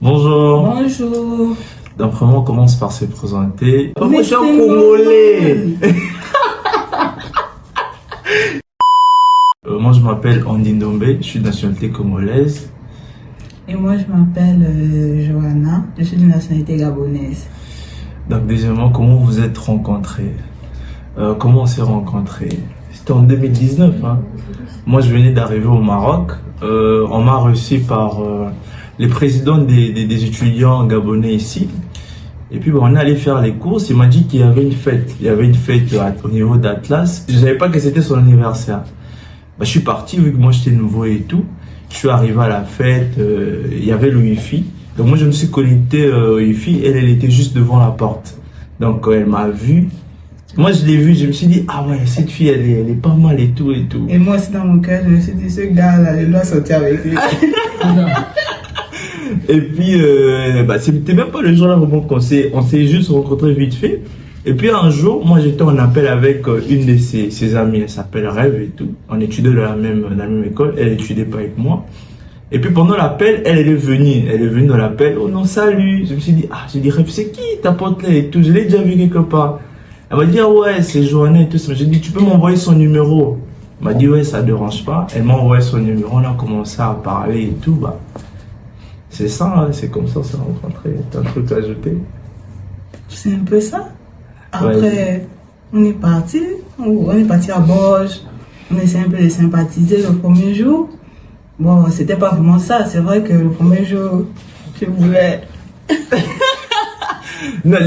Bonjour. Bonjour. Donc vraiment, on commence par se présenter. Mais Moi, je suis un c'est Congolais. normal. Moi, je m'appelle Andy Ndombe, je suis de nationalité congolaise. Et moi, je m'appelle Johanna. Je suis de nationalité gabonaise. Donc deuxièmement, comment vous êtes rencontrés? Comment on s'est rencontrés? C'était en 2019. Hein. Moi, je venais d'arriver au Maroc. On m'a reçu par les présidents des étudiants gabonais ici. Et puis bon, on est allé faire les courses. Il m'a dit qu'il y avait une fête. Il y avait une fête au niveau d'Atlas. Je ne savais pas que c'était son anniversaire. Bah, je suis parti vu que moi j'étais nouveau et tout. Je suis arrivé à la fête. Il y avait le Wi-Fi. Donc moi je me suis connecté au Wi-Fi. Elle était juste devant la porte. Donc elle m'a vu. Moi je l'ai vu. Je me suis dit ah ouais, cette fille elle est pas mal et tout et tout. Et moi aussi, dans mon cœur, je me suis dit, ce gars-là, je dois sortir avec lui. Et puis, bah, c'était même pas le jour-là vraiment on s'est juste rencontrés vite fait. Et puis un jour, moi j'étais en appel avec une de ses amies, elle s'appelle Rêve et tout. On étudiait dans la même école, elle étudiait pas avec moi. Et puis pendant l'appel, elle est venue dans l'appel, oh non salut. Je me suis dit, ah j'ai dit Rêve c'est qui ta pote là et tout, je l'ai déjà vu quelque part. Elle m'a dit, ah ouais c'est Johanna et tout ça. J'ai dit, tu peux m'envoyer son numéro? Elle m'a dit, ouais ça dérange pas. Elle m'a envoyé son numéro, on a commencé à parler et tout, bah. C'est ça, hein, c'est comme ça, on s'est rencontrés. T'as un truc à ajouter? C'est un peu ça. Après, Ouais. on est parti à Borges. On essaie un peu de sympathiser le premier jour. Bon, c'était pas vraiment ça. C'est vrai que le premier jour, je voulais. Non,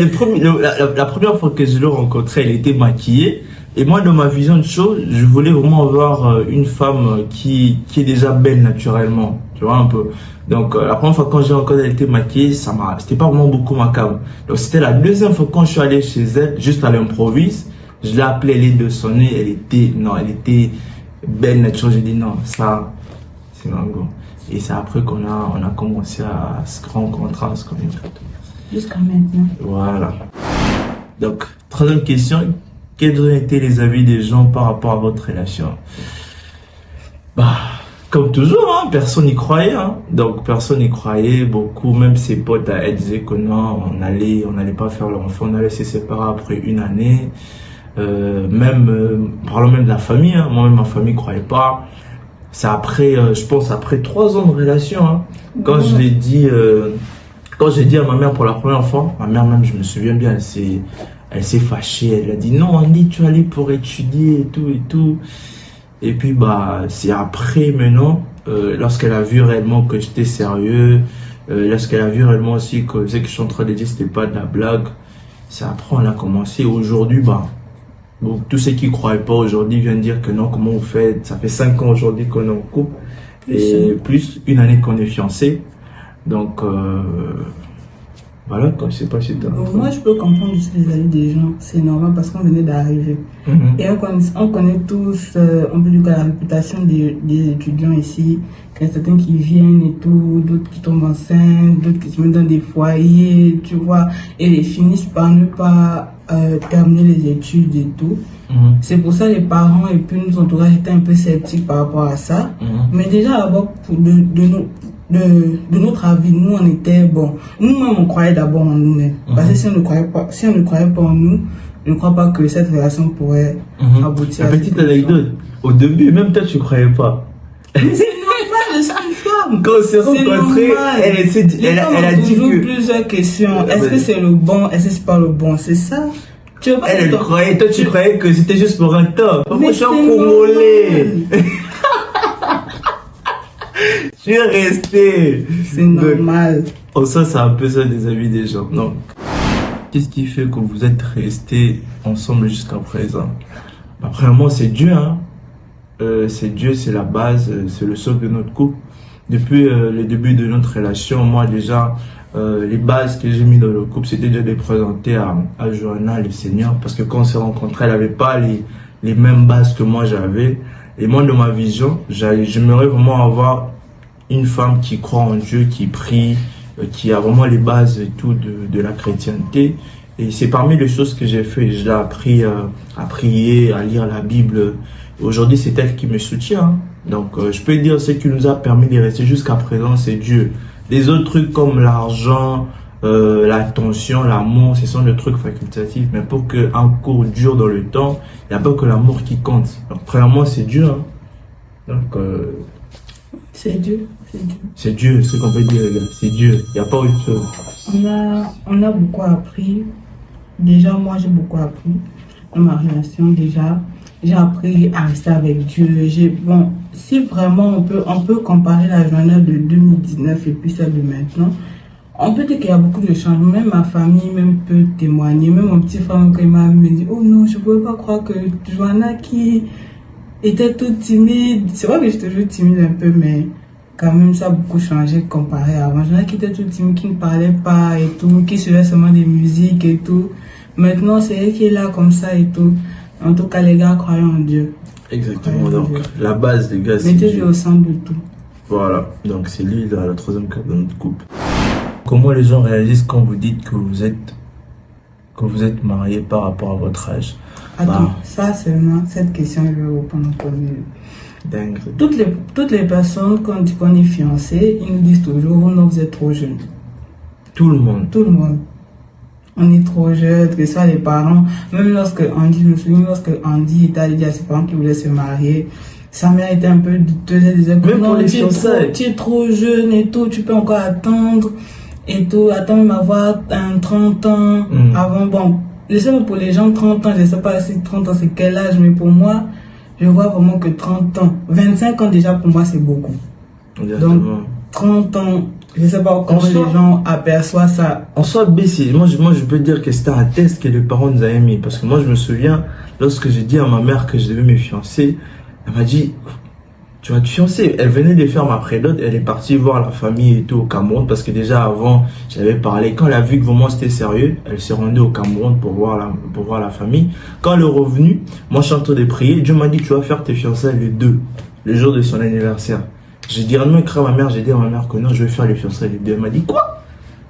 la première fois que je l'ai rencontré, elle était maquillée. Et moi, dans ma vision de choses, je voulais vraiment avoir une femme qui est déjà belle naturellement. Tu vois, un peu. Donc, la première fois quand j'ai rencontré, elle était maquillée, c'était pas vraiment beaucoup ma cam. Donc, c'était la deuxième fois quand je suis allé chez elle, juste à l'improviste. Je l'ai appelée, elle est de sonner, elle était belle naturelle. J'ai dit non, ça, c'est mango. Et c'est après qu'on a commencé à se rencontrer, à se connaître. Jusqu'à maintenant. Voilà. Donc, troisième question. Quels ont été les avis des gens par rapport à votre relation? Bah, comme toujours, hein, personne n'y croyait. Hein. Donc, personne n'y croyait. Beaucoup, même ses potes, elles disaient que non, on allait pas faire l'enfant, on allait se séparer après une année. Parlons même de la famille. Hein. Moi-même, ma famille ne croyait pas. C'est après, je pense, après 3 ans de relation. Hein, quand je l'ai dit... Quand j'ai dit à ma mère pour la première fois, ma mère même, je me souviens bien, elle s'est fâchée. Elle a dit non, Andy, tu es allé pour étudier et tout et tout. Et puis bah c'est après maintenant, lorsqu'elle a vu réellement que j'étais sérieux, lorsqu'elle a vu réellement aussi que ce que je suis en train de dire c'était pas de la blague. C'est après on a commencé. Aujourd'hui bah bon, tous ceux qui croyaient pas aujourd'hui viennent dire que non, comment vous faites? Ça fait 5 ans aujourd'hui qu'on est en couple et plus une année qu'on est fiancés. Donc, voilà, quoi, je sais pas si t'as... Moi, je peux comprendre aussi les avis des gens. C'est normal parce qu'on venait d'arriver. Et on connaît tous, on peut dire que la réputation des étudiants ici, qu'il y a certains qui viennent et tout, d'autres qui tombent enceintes, d'autres qui se mettent dans des foyers, tu vois, et ils finissent par ne pas terminer les études et tout. C'est pour ça que les parents et puis nos entourages étaient un peu sceptiques par rapport à ça. Mais déjà, d'abord, de notre avis, nous on était bon. Nous-mêmes on croyait d'abord en nous-mêmes. Parce que si on ne croyait pas en nous, je ne crois pas que cette relation pourrait aboutir. Une petite anecdote. Au début, même toi tu croyais pas. Mais c'est normal, je suis une femme. Quand on s'est rencontrés, elle a dit toujours que... plusieurs questions. Est-ce que c'est le bon? Est-ce que c'est pas le bon? C'est ça. Tu veux pas Elle croyait, toi tu croyais que c'était juste pour un top. Moi je suis un Congolais. Je suis resté. C'est normal. Oh, ça, c'est un peu ça des avis des gens. Non. Qu'est-ce qui fait que vous êtes restés ensemble jusqu'à présent? Après, moi, c'est Dieu. Hein. C'est Dieu, c'est la base, c'est le socle de notre couple. Depuis le début de notre relation, moi, déjà, les bases que j'ai mis dans le couple, c'était déjà de présenter à Johanna le Seigneur. Parce que quand on s'est rencontrés, elle n'avait pas les mêmes bases que moi j'avais. Et moi, dans ma vision, j'aimerais vraiment avoir une femme qui croit en Dieu, qui prie, qui a vraiment les bases et tout de la chrétienté. Et c'est parmi les choses que j'ai fait. Je l'ai appris à prier, à lire la Bible. Aujourd'hui, c'est elle qui me soutient. Donc, je peux dire ce qui nous a permis de rester jusqu'à présent, c'est Dieu. Les autres trucs comme l'argent, l'attention, l'amour, ce sont des trucs facultatifs. Mais pour qu'un cours dure dans le temps, il n'y a pas que l'amour qui compte. Donc, premièrement, c'est Dieu. Hein. Donc, c'est Dieu. C'est Dieu, ce qu'on peut dire, les gars. C'est Dieu. Il n'y a pas autre chose. On a beaucoup appris. Déjà, moi, j'ai beaucoup appris dans ma relation. Déjà, j'ai appris à rester avec Dieu. Bon, si vraiment on peut comparer la journée de 2019 et puis celle de maintenant, on peut dire qu'il y a beaucoup de changements. Même ma famille même peut témoigner. Même mon petit frère, quand il m'a dit, oh non, je ne pouvais pas croire que Joanna qui était toute timide. C'est vrai que j'étais toujours timide un peu, mais quand même, ça a beaucoup changé comparé à avant. Joanna qui était toute timide, qui ne parlait pas et tout, qui suivait seulement des musiques et tout. Maintenant, c'est elle qui est là comme ça et tout. En tout cas, les gars, croyez en Dieu. Exactement. Donc, la base, les gars, c'est Dieu. Mettez-le au centre de tout. Voilà. Donc, c'est lui, la troisième carte de notre couple. Comment les gens réagissent quand vous dites que vous êtes marié par rapport à votre âge? Attends, ça seulement, cette question, je vais répondre en premier. Dingue. Toutes les personnes, quand on dit qu'on est fiancé, ils nous disent toujours, non, vous êtes trop jeune. Tout le monde. Tout le monde. On est trop jeune, que ça, les parents, même lorsque Andy, je me souviens, lorsque Andy était allé dire à ses parents qu'il voulait se marier, sa mère était un peu douteuse, disait que non, tu es trop jeune et tout, tu peux encore attendre et tout, attends même avoir 30 ans avant, bon, je sais pas pour les gens 30 ans, je sais pas si 30 ans c'est quel âge, mais pour moi, je vois vraiment que 30 ans, 25 ans déjà pour moi c'est beaucoup. Exactement. Donc 30 ans, je ne sais pas comment les gens aperçoivent ça. En soi, baissé. Moi, je peux dire que c'était un test que les parents nous avaient mis. Parce que moi, je me souviens, lorsque j'ai dit à ma mère que je devais me fiancer, elle m'a dit, tu vas te fiancer. Elle venait de faire ma prédote, elle est partie voir la famille et tout au Cameroun. Parce que déjà avant, j'avais parlé. Quand elle a vu que vraiment c'était sérieux, elle s'est rendue au Cameroun pour voir la famille. Quand elle est revenue, moi, je suis en train de prier. Dieu m'a dit, tu vas faire tes fiançailles le 2, le jour de son anniversaire. J'ai directement écrit à ma mère, j'ai dit à ma mère que non, je vais faire les fiançailles les 2. Elle m'a dit, quoi?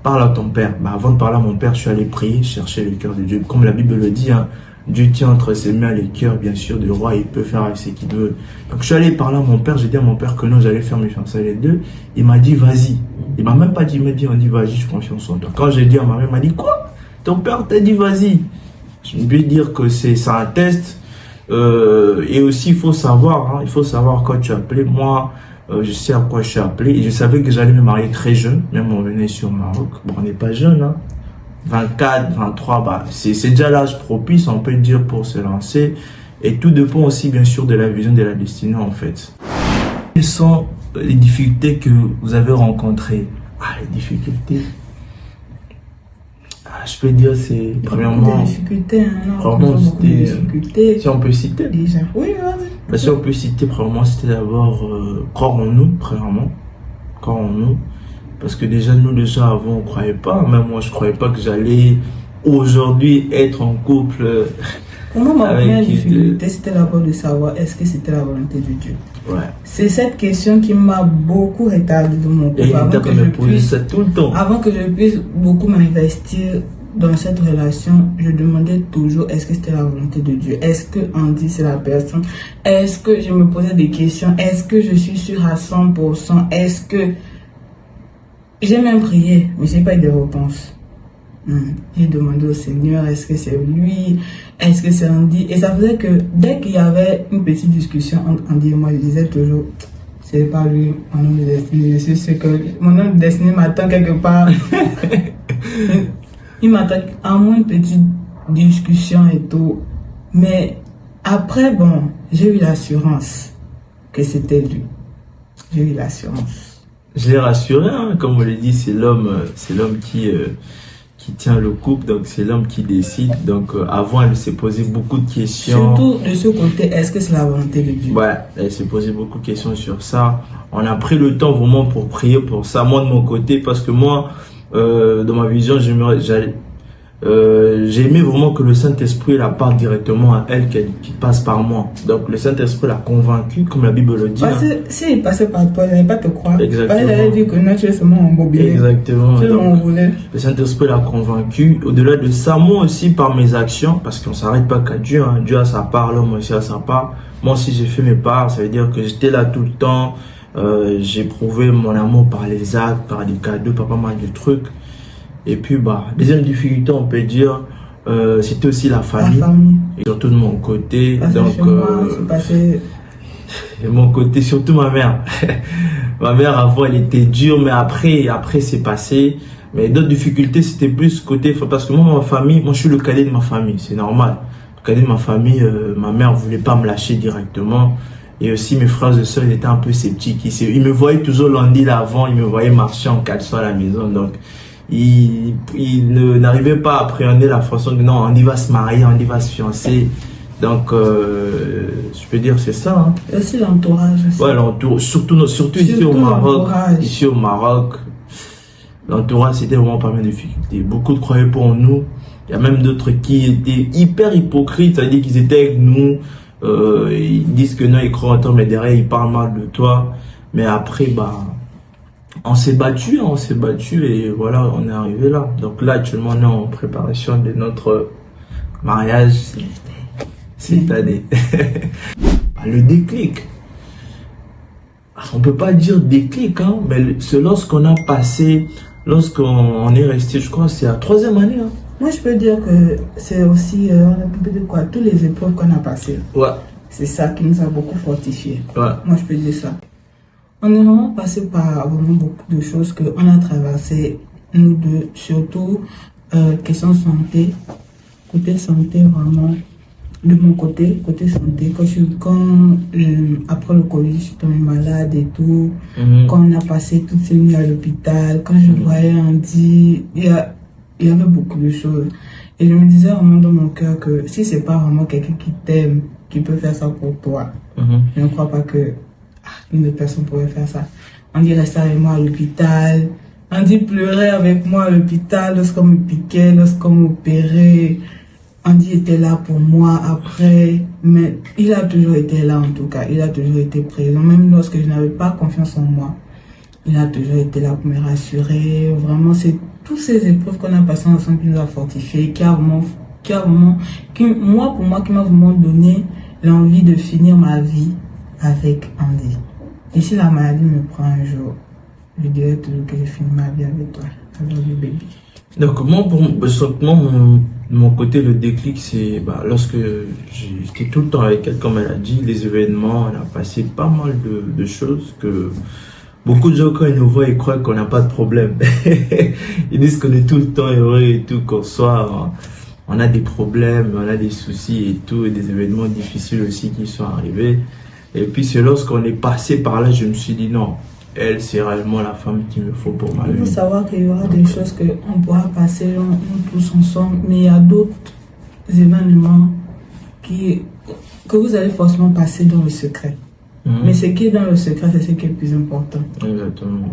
Parle à ton père. Avant de parler à mon père, je suis allé prier, chercher le cœur de Dieu. Comme la Bible le dit, hein, Dieu tient entre ses mains les cœurs, bien sûr, du roi, il peut faire avec ce qu'il veut. Donc je suis allé parler à mon père, j'ai dit à mon père que non, j'allais faire mes fiançailles les 2. Il m'a dit, vas-y. Il m'a même pas dit, on dit, vas-y, je prends confiance en toi. Quand j'ai dit à ma mère, il m'a dit, quoi? Ton père t'a dit, vas-y. Je vais dire que c'est un test. Et aussi, il faut savoir quand tu as appelé. Moi, je sais à quoi je suis appelé et je savais que j'allais me marier très jeune, même on venait sur Maroc. Bon, on n'est pas jeune, hein. 24, 23, bah, c'est déjà l'âge propice, on peut dire, pour se lancer. Et tout dépend aussi, bien sûr, de la vision de la destinée, en fait. Quelles sont les difficultés que vous avez rencontrées? Ah, les difficultés. Je peux dire, c'est premièrement. Des difficultés, difficultés. Si on peut citer. Déjà. Oui, vas-y. Bah, si on peut citer, premièrement, c'était d'abord croire en nous, premièrement. Croire en nous. Parce que déjà, nous, déjà, avant, on ne croyait pas. Même moi, je ne croyais pas que j'allais aujourd'hui être en couple. Pour moi, ma première difficulté, c'était d'abord de savoir est-ce que c'était la volonté de Dieu. Ouais. C'est cette question qui m'a beaucoup retardé dans mon couple. Avant que je puisse beaucoup m'investir dans cette relation, je demandais toujours est-ce que c'était la volonté de Dieu? Est-ce que Andy c'est la personne? Est-ce que je me posais des questions? Est-ce que je suis sûre à 100%? Est-ce que j'ai même prié, mais j'ai pas eu de réponse. J'ai demandé au Seigneur, est-ce que c'est lui? Est-ce que c'est Andy? Et ça faisait que dès qu'il y avait une petite discussion entre Andy et moi, je disais toujours, c'est pas lui, mon homme de destinée. Je suis sûr que mon homme de destinée m'attend quelque part. Il m'attend à moins une petite discussion et tout. Mais après, bon, j'ai eu l'assurance que c'était lui. J'ai eu l'assurance. Je l'ai rassuré, hein, comme on l'a dit, c'est l'homme qui tient le couple, donc c'est l'homme qui décide. Donc avant, elle s'est posé beaucoup de questions. Surtout de ce côté, est-ce que c'est la volonté de Dieu? Ouais, elle s'est posé beaucoup de questions sur ça. On a pris le temps vraiment pour prier pour ça. Moi de mon côté, parce que moi, dans ma vision, j'ai aimé vraiment que le Saint-Esprit la parle directement à elle, qui passe par moi. Donc le Saint-Esprit l'a convaincue, comme la Bible le dit. Parce que s'il passait par toi, il n'allait pas te croire. Exactement. Parce qu'il allait dire que non, tu es seulement embobiné. Exactement. Tu es m'envolé. Le Saint-Esprit l'a convaincu. Au-delà de ça, moi aussi par mes actions, parce qu'on ne s'arrête pas qu'à Dieu. Hein. Dieu a sa part, l'homme aussi a sa part. Moi aussi j'ai fait mes parts, ça veut dire que j'étais là tout le temps. J'ai prouvé mon amour par les actes, par des cadeaux, par pas mal de trucs. Et puis, deuxième difficulté, on peut dire, c'était aussi la famille. Et surtout de mon côté. Parce donc, de mon côté, surtout ma mère. Ma mère, avant, elle était dure, mais après c'est passé. Mais d'autres difficultés, c'était plus côté... Parce que moi, ma famille, je suis le cadet de ma famille, c'est normal. Le cadet de ma famille, ma mère voulait pas me lâcher directement. Et aussi, mes frères et sœurs, ils étaient un peu sceptiques. Ils me voyaient toujours lundi l'avant, ils me voyaient marcher en caleçon à la maison. Donc, ils n'arrivaient pas à appréhender la façon que non, on y va se marier, on y va se fiancer. Donc, je peux dire c'est ça. Hein. Et aussi l'entourage. Ouais, l'entourage. Surtout ici au Maroc. Ici au Maroc, l'entourage, c'était vraiment pas mal de difficultés. Beaucoup de croyaient pour nous. Il y a même d'autres qui étaient hyper hypocrites. C'est-à-dire qu'ils étaient avec nous. Ils disent que non, ils croient en toi, mais derrière, ils parlent mal de toi. Mais après, on s'est battu et voilà, on est arrivé là. Donc là, actuellement, on est en préparation de notre mariage cette année. Le déclic. On peut pas dire déclic, hein, mais c'est lorsqu'on a passé, lorsqu'on est resté, je crois, c'est la 3e année. Hein. Moi, je peux dire que c'est aussi, on peut dire quoi, toutes les épreuves qu'on a passées. Ouais. C'est ça qui nous a beaucoup fortifiés. Ouais. Moi, je peux dire ça. On est vraiment passé par vraiment beaucoup de choses qu'on a traversées, nous deux, surtout question santé, côté santé vraiment, de mon côté santé, après le Covid, je suis tombée malade et tout, quand on a passé toutes ces nuits à l'hôpital, quand je voyais Andy, il y avait beaucoup de choses. Et je me disais vraiment dans mon cœur que si c'est pas vraiment quelqu'un qui t'aime, qui peut faire ça pour toi, je ne crois pas que une autre personne pourrait faire ça. Andy restait avec moi à l'hôpital. Andy pleurait avec moi à l'hôpital lorsqu'on me piquait, lorsqu'on m'opérait. Andy était là pour moi après. Mais il a toujours été là en tout cas. Il a toujours été présent. Même lorsque je n'avais pas confiance en moi. Il a toujours été là pour me rassurer. Vraiment, c'est toutes ces épreuves qu'on a passées ensemble qui nous a fortifiés. Qui m'a vraiment donné l'envie de finir ma vie avec Andy. Et si la maladie me prend un jour, je dirais toujours que je finis ma vie avec toi. Alors le bébé. Donc moi, mon côté, le déclic, c'est lorsque j'étais tout le temps avec elle, comme elle a dit, les événements, on a passé pas mal de choses que beaucoup de gens, quand ils nous voient, ils croient qu'on n'a pas de problème. Ils disent qu'on est tout le temps heureux et tout, qu'on soit... On a des problèmes, on a des soucis et tout, et des événements difficiles aussi qui sont arrivés. Et puis c'est lorsqu'on est passé par là, je me suis dit non, elle c'est réellement la femme qu'il me faut pour ma vie. Il faut savoir qu'il y aura des choses qu'on pourra passer nous tous ensemble, mais il y a d'autres événements que vous allez forcément passer dans le secret. Mais ce qui est dans le secret, c'est ce qui est le plus important. Exactement.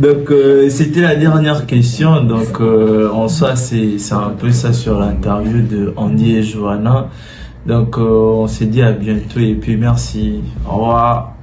Donc c'était la dernière question. Donc en soi c'est un peu ça sur l'interview de Andy et Johanna. Donc on s'est dit à bientôt et puis merci. Au revoir.